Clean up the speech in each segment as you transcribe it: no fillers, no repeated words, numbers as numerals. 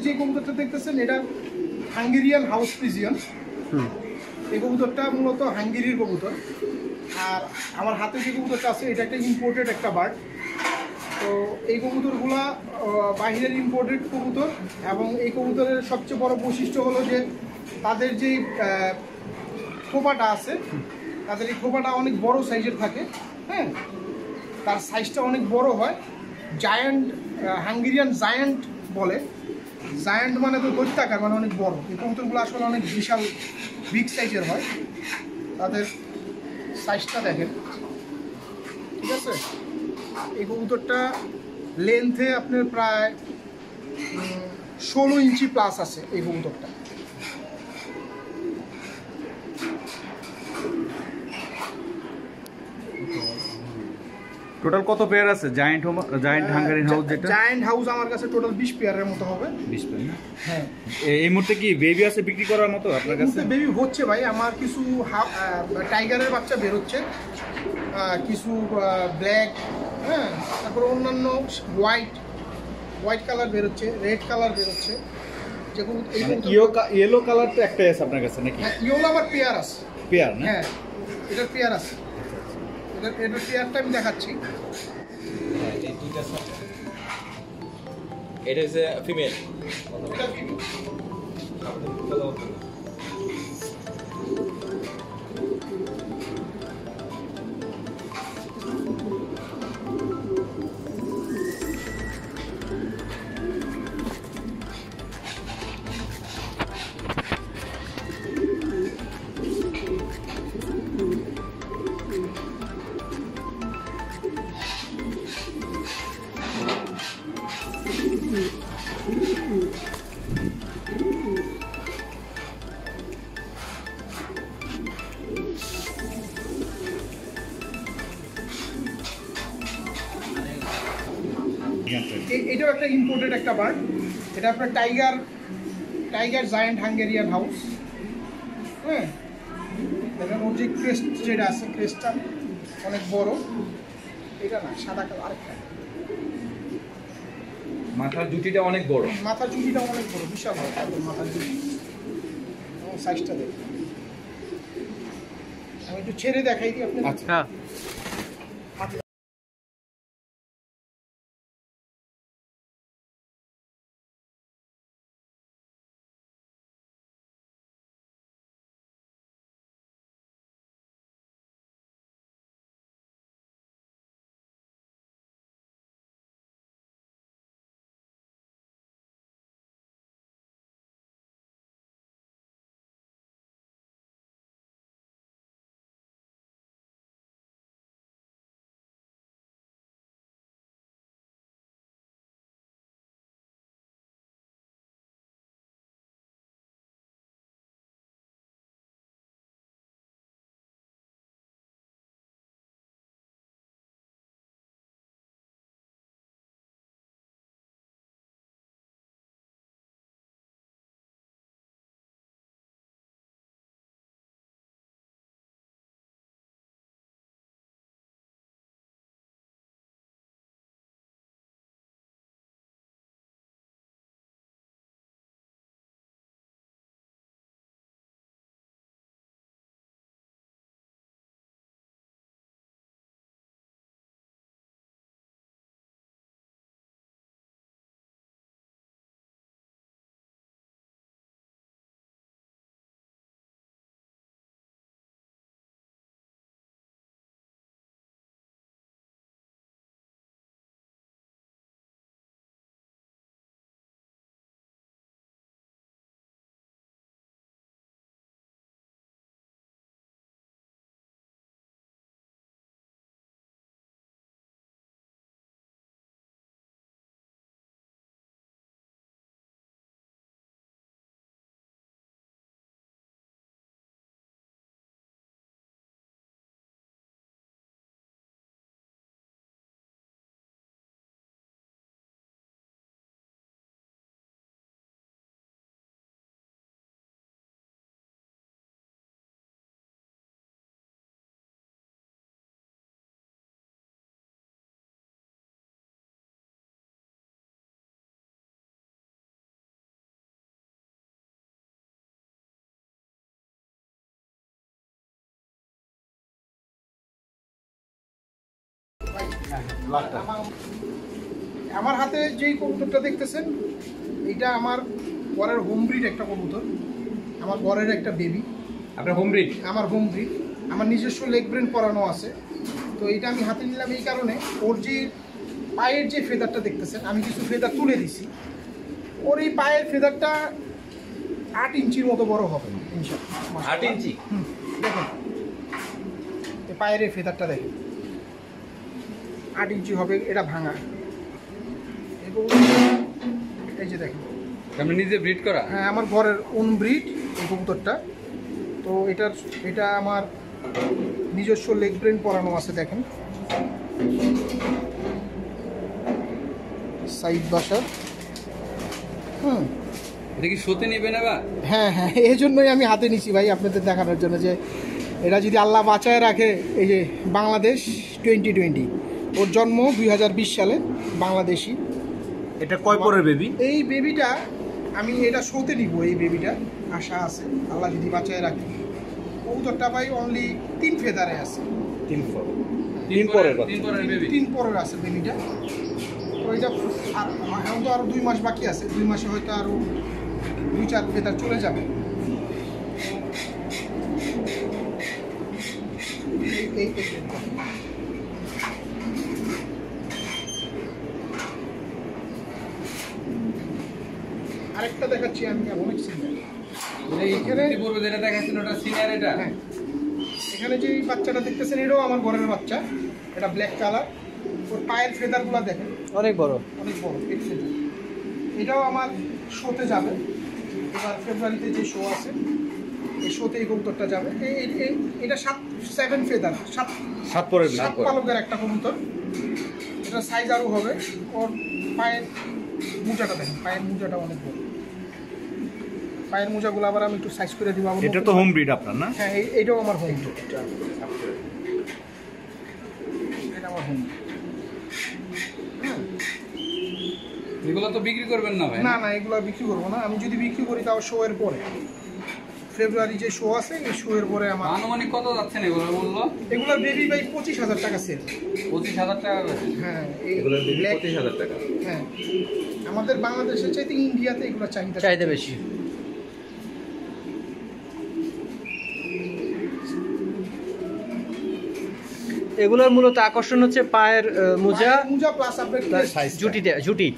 যে কবুতরটা দেখতেছেন এটা হাঙ্গেরিয়ান হাউস পিজিয়ন। এই কবুতরটা মূলত হাঙ্গেরির কবুতর। আর আমার হাতে যে কবুতরটা আছে এটা একটা ইম্পোর্টেড একটা বার্ড। তো এই কবুতরগুলা বাহিরের ইম্পোর্টেড কবুতর, এবং এই কবুতরের সবচেয়ে বড় বৈশিষ্ট্য হলো যে তাদের যেই খোপাটা আছে, তাদের এই খোপাটা অনেক বড় সাইজের থাকে। হ্যাঁ, তার সাইজটা অনেক বড় হয়। জায়ান্ট, হাঙ্গেরিয়ান জায়ান্ট বলে। জায়ান্ট মানে তো দৈত্যাকার, মানে অনেক বড়। এই কবুতরগুলো আসলে অনেক বিশাল বিগ সাইজের হয়। তাদের সাইজটা দেখেন, ঠিক আছে। এই কবুতরটা লেন্থে আপনার প্রায় 16 ইঞ্চি প্লাস আছে এই কবুতরটা। টোটাল কত পেয়ার আছে জায়ান্ট হাঙ্গেরিয়ান হাউস যেটা? জায়ান্ট হাউস আমার কাছে টোটাল 20 পেয়ারের মতো হবে। 20 পেয়ার না? হ্যাঁ। এই মুহূর্তে কি বেবি আছে বিক্রি করার মতো আপনার কাছে? বেবি হচ্ছে ভাই, আমার কিছু টাইগারের বাচ্চা বের হচ্ছে, কিছু ব্ল্যাক, হ্যাঁ, তারপরে অন্যান্য হোয়াইট কালার বের হচ্ছে, রেড কালার বের হচ্ছে। যেগুলো ইয়েলো কালার তো একটাই আছে আপনার কাছে নাকি? হ্যাঁ, ইয়েলো আমার পেয়ার আছে। পেয়ার না? হ্যাঁ, এটার পেয়ার আছে। এটার পেয়ারটা আমি দেখাচ্ছি। এটা হচ্ছে ফিমেল। এটা ফিমেল। এটাও একটা ইম্পোর্টেড একটা বার্ড। এটা আপনার টাইগার জায়ান্ট হাঙ্গেরিয়ান হাউস। হ্যাঁ, দেখেন ওর যে ক্রেস্ট যেটা আছে, ক্রেস্টটা অনেক বড়। এটা না, সাদা কালার আরেকটা। মাথার জুটিটা অনেক বড়। মাথার জুটিটা অনেক বড়, বিশাল হয় একদম মাথার জুটি। সাইজটা দেখুন। আমি একটু ছেড়ে দেখাই দিই আপনার। আচ্ছা। আমার হাতে যেই কবুতরটা দেখতেছেন এটা আমার ঘরের হোম ব্রিড একটা কবুতর, আমার ঘরের একটা বেবি, আপনার হোম ব্রিড? আমার হোম ব্রিড, আমার নিজস্ব লেগ ব্রেন পরানো আছে। তো এটা আমি হাতে নিলাম এই কারণে, ওর যে পায়ের যে ফেদারটা দেখতেছেন আমি কিছু ফেদার তুলে দিছি, ওর এই পায়ের ফেদারটা 8 ইঞ্চির মতো বড় হবে ইনশাআল্লাহ। 8 ইঞ্চি? দেখুন এই পায়ের এই ফেদারটা দেখেন 8 ইঞ্চি হবে, এটা ভাঙা। এই যে দেখেন, আপনি নিজে ব্রিড করা? হ্যাঁ আমার ঘরের ওন ব্রিড এই কবুতরটা। তো এটা আমার নিজস্ব লেগ ব্রেন পরানো আছে, দেখেন সাইড বাসার। এটা কি শোতে নেবে না? হ্যাঁ হ্যাঁ, এই জন্যই আমি হাতে নিছি ভাই, আপনাদের দেখানোর জন্য যে এটা যদি আল্লাহ বাঁচায় রাখে। এই যে বাংলাদেশ 2020, ওর জন্ম 2020 সালে, বাংলাদেশি। এটা কয় পরের বেবি? এই বেবিটা আমি এটা শোতে নিব, এই বেবিটা আশা আছে আল্লাহ যদি বাঁচায় রাখে। কবুতরটা ভাই অনলি 3 ফেদারে আছে, 3 পরের কথা। 3 পরের বেবি? 3 পরের আছে বেবিটা। তো এটা এখন তো আরও 2 মাস বাকি আছে, 2 মাসে হয়তো আরও 2-4 ফেদার চলে যাবে। এই আরেকটা দেখাচ্ছি আমি, অনেক সিনিয়র। এখানে পূর্বে যেটা দেখাচ্ছেন ওটা সিনিয়র? এটা হ্যাঁ, এখানে যে বাচ্চাটা দেখতেছেন এটাও আমার ঘরের বাচ্চা, এটা ব্ল্যাক কালার। ওর পায়ের ফেদারগুলো দেখেন অনেক বড়। অনেক বড় বিগ ফেদার। এটাও আমার শোতে যাবে, এবার ফেব্রুয়ারিতে যে শো আছে এই শোতে এই কবুতরটা যাবে। এটা 7 ফেদার, 7 পরের 7 পালকের একটা কবুতর। এটা সাইজ আরও হবে। ওর পায়ের মোজাটা দেখেন, পায়ের মোজাটা অনেক বড়। পায়ের মোজাগুলো আবার আমি একটু সাইজ করে দিব। এটা তো হোম ব্রিড আপনার না? হ্যাঁ, এইটাও আমার হোম ব্রিড। এটা আমার হোম ব্রিড। এগুলো তো বিক্রি করবেন না ভাই? না না, এগুলো বিক্রি করবো না। আমি যদি বিক্রি করি তাও শো এর পরে, ফেব্রুয়ারি যে শো আছে এই শো এর পরে আমার। আনুমানিক কত যাচ্ছেন এগুলো মূল্য? এগুলো বেবি ভাই 25,000 টাকা সেল। 25,000 টাকা? হ্যাঁ, এগুলোর বেবি 25,000 টাকা? হ্যাঁ, আমাদের বাংলাদেশের চাইতে ইন্ডিয়াতে এগুলো চাহিদা বেশি। এগুলোর মূলত আকর্ষণ হচ্ছে পায়ের মোজা, মোজা প্লাস আপনার জুটি। জুটি।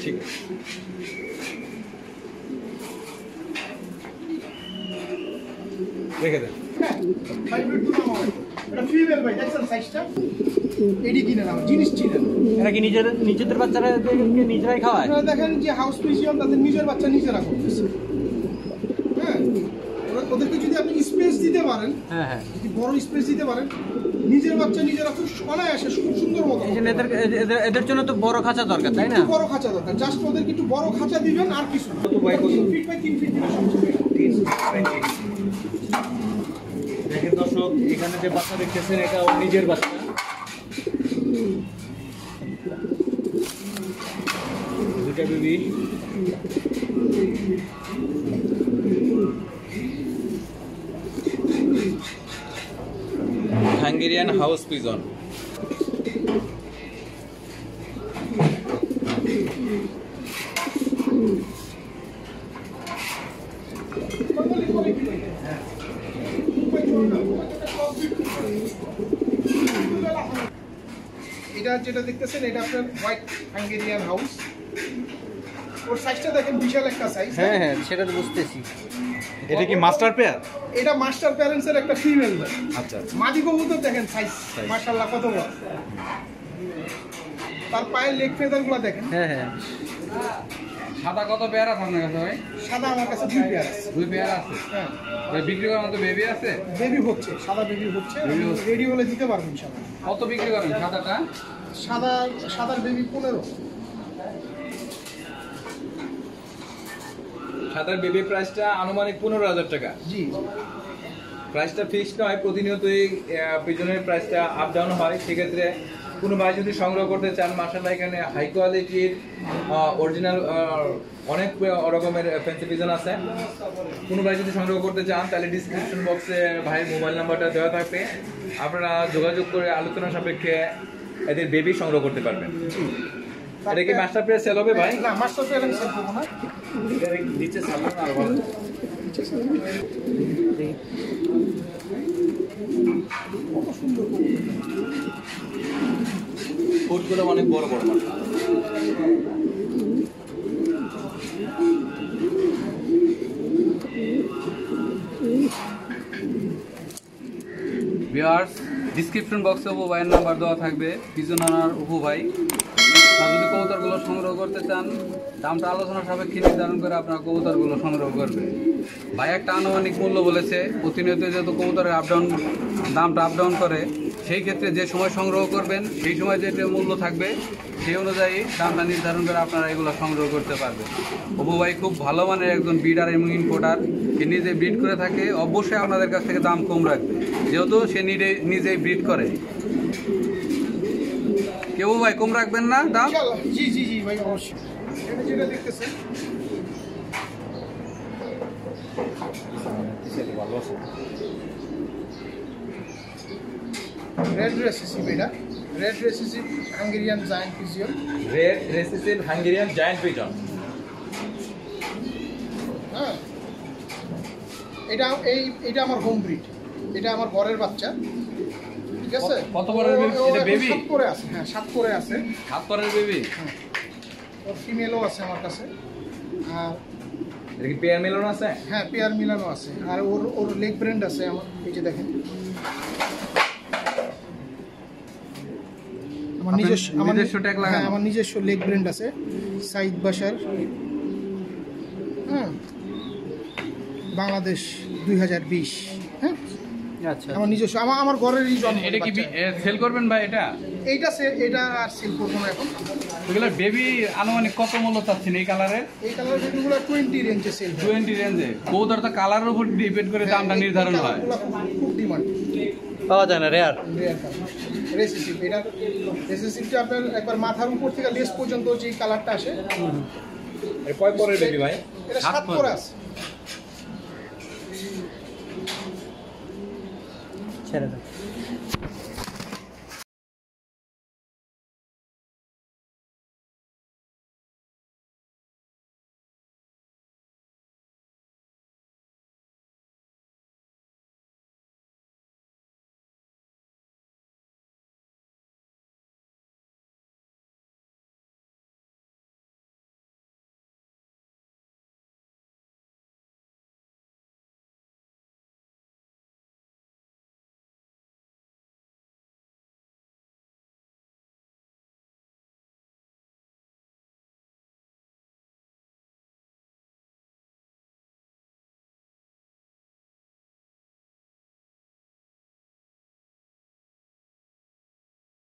ঠিক আছে। রেখে দেন। এটা ফিমেল ভাই, দেখছেন সাইজটা? এডি কিনে নাও, জিনিস চিনেন। এরা কি নিজেদের বাচ্চারা নিজেরাই খাওয়ায়? আপনারা দেখেন যে হাউস পিজিয়ন তাদের নিজের বাচ্চা নিজেরা করতেছে। হ্যাঁ, ওদেরকে যদি আপনি স্পেস দিতে পারেন, হ্যাঁ হ্যাঁ, যদি বড় স্পেস দিতে পারেন, নিজের বাচ্চা নিজেরা খুব অনায়াসে খুব সুন্দর মতো। এই জন্য এদের জন্য তো বড় খাঁচা দরকার, তাই না? একটু বড় খাঁচা দরকার, জাস্ট ওদেরকে একটু বড় খাঁচা দিবেন আর কিছু না। 3 ফিট বাই 3 ফিট দিলে সবচেয়ে better। দেখেন দর্শক, এখানে যে বাচ্চা দেখতেছেন এটা ওর নিজের বাচ্চা। দুটা বেবি। Hungarian house pigeon. এটা যেটা দেখতেছেন এটা আপনার হোয়াইট হাঙ্গেরিয়ান হাউস। ওর সাইজটা দেখেন, বিশাল একটা সাইজ। হ্যাঁ হ্যাঁ, সেটা তো বুঝতেছি। এটা কি মাস্টার পেয়ার? এটা মাস্টার প্যারেন্টসের একটা ফিমেল। আচ্ছা। মাদি কবুতর দেখেন সাইজ, মাশাআল্লাহ কত বড়। তার পায়ের লেগ ফেদারগুলো দেখেন। হ্যাঁ হ্যাঁ, সাদা কত পেয়ার আছে আপনার কাছে ভাই? সাদা আমার কাছে 2 পেয়ার আছে। 2 পেয়ার আছে? হ্যাঁ, ভাই বিক্রি করার মতো বেবি আছে? বেবি হচ্ছে, সাদা বেবি হচ্ছে। Baby হচ্ছে। রেডি হলে দিতে পারবো ইনশাআল্লাহ। কত বিক্রি করেন সাদাটা? সাদার বেবি 15। সাদার বেবি প্রাইসটা আনুমানিক 15,000 টাকা। জি, প্রাইসটা ফিক্সড নয়, প্রতিনিয়ত এই পিজনের প্রাইসটা আপ ডাউন হয়। সেক্ষেত্রে কোনো ভাই যদি সংগ্রহ করতে চান, মাশাআল্লাহ এখানে হাই কোয়ালিটির অরিজিনাল অনেক রকমের ফ্যান্সি পিজন আছে। কোনো ভাই যদি সংগ্রহ করতে চান তাহলে ডিসক্রিপশন বক্সে ভাইয়ের মোবাইল নাম্বারটা দেওয়া থাকবে, আপনারা যোগাযোগ করে আলোচনা সাপেক্ষে এদের বেবি সংগ্রহ করতে পারবেন। এটা কি মাস্টার পেয়ার সেল হবে ভাই? না, মাস্টার পেয়ার আমি সেল করবো না। নিচে সামনে আর ভালো। কত সুন্দর ফুটগুলো অনেক বড় বড় মাথা। ভিউয়ার্স, ডিসক্রিপশন বক্সে অপু ভাইয়ের নাম্বার দেওয়া থাকবে, পিজন আনার অপু ভাই। আর যদি কবুতরগুলো সংগ্রহ করতে চান, দামটা আলোচনা সাপেক্ষে নির্ধারণ করে আপনারা কবুতরগুলো সংগ্রহ করবেন। ভাই একটা আনুমানিক মূল্য বলেছে, প্রতিনিয়ত যেহেতু কবুতরের দামটা আপ ডাউন করে, সেই ক্ষেত্রে যে সময় সংগ্রহ করবেন সেই সময় যে মূল্য থাকবে সেই অনুযায়ী দামটা নির্ধারণ করে আপনারা এগুলো সংগ্রহ করতে পারবেন। অপু ভাই খুব ভালো মানের একজন ব্রিডার এবং ইম্পোর্টার, সে নিজে ব্রিড করে থাকে, অবশ্যই আপনাদের কাছ থেকে দাম কম রাখবে যেহেতু সে নিজেই ব্রিড করে। কেউ ভাই কম রাখবেন না দাম? ইনশাআল্লাহ। জি জি জি ভাই, অবশ্যই। এটা যেটা দেখতেছেন ভালো আছে। রেড রেসিসিভ, এটা red recessive Hungarian giant pigeon. Red recessive Hungarian giant pigeon. হ্যাঁ, এটা আমার হোম ব্রিড, এটা আমার ঘরের বাচ্চা, ঠিক আছে? কত বড়ের baby? ও এটা এখন baby? 7 করে আছে, হ্যাঁ 7 করে আছে। হাত পরের বেবি? ওর ফিমেলও আছে আমার কাছে, আর এটা কি পেয়ার মেলন আছে? হ্যাঁ পেয়ার মিলানো আছে, আর ওর লেগ ব্র্যান্ড আছে আমার, এই যে দেখেন আমার আপনার নিজস্ব নিজস্ব tag লাগানো? হ্যাঁ, আমার নিজস্ব লেগ ব্র্যান্ড আছে, সাইদ বাসার, হ্যাঁ, বাংলাদেশ 2020, হ্যাঁ আচ্ছা আমার নিজস্ব, আমার ঘরেরই জন্ম। এটা কি বাচ্চা। সেল করবেন ভাই? এটা এটা আর সেল করবো না এখন। এগুলো বেবি আনুমানিক কত মূল্য চাচ্ছেন এই কালারের? এই কালারের বেবিগুলো 20 রেঞ্জে সেল হয়। 20 রেঞ্জে। কবুতর তো কালারের উপর ডিপেন্ড করে দামটা নির্ধারণ হয়। এগুলো খুব ডিমান্ড, পাওয়া যায় না, রেয়ার। রেসিসিভ, এটা রেসিসিভটা আপনার একবার মাথার উপর থেকে লেস পর্যন্ত যে কালারটা আসে, এটা কয় পরের বেবি ভাই? এটা 7 7 করে আছে। ছেড়ে দাও।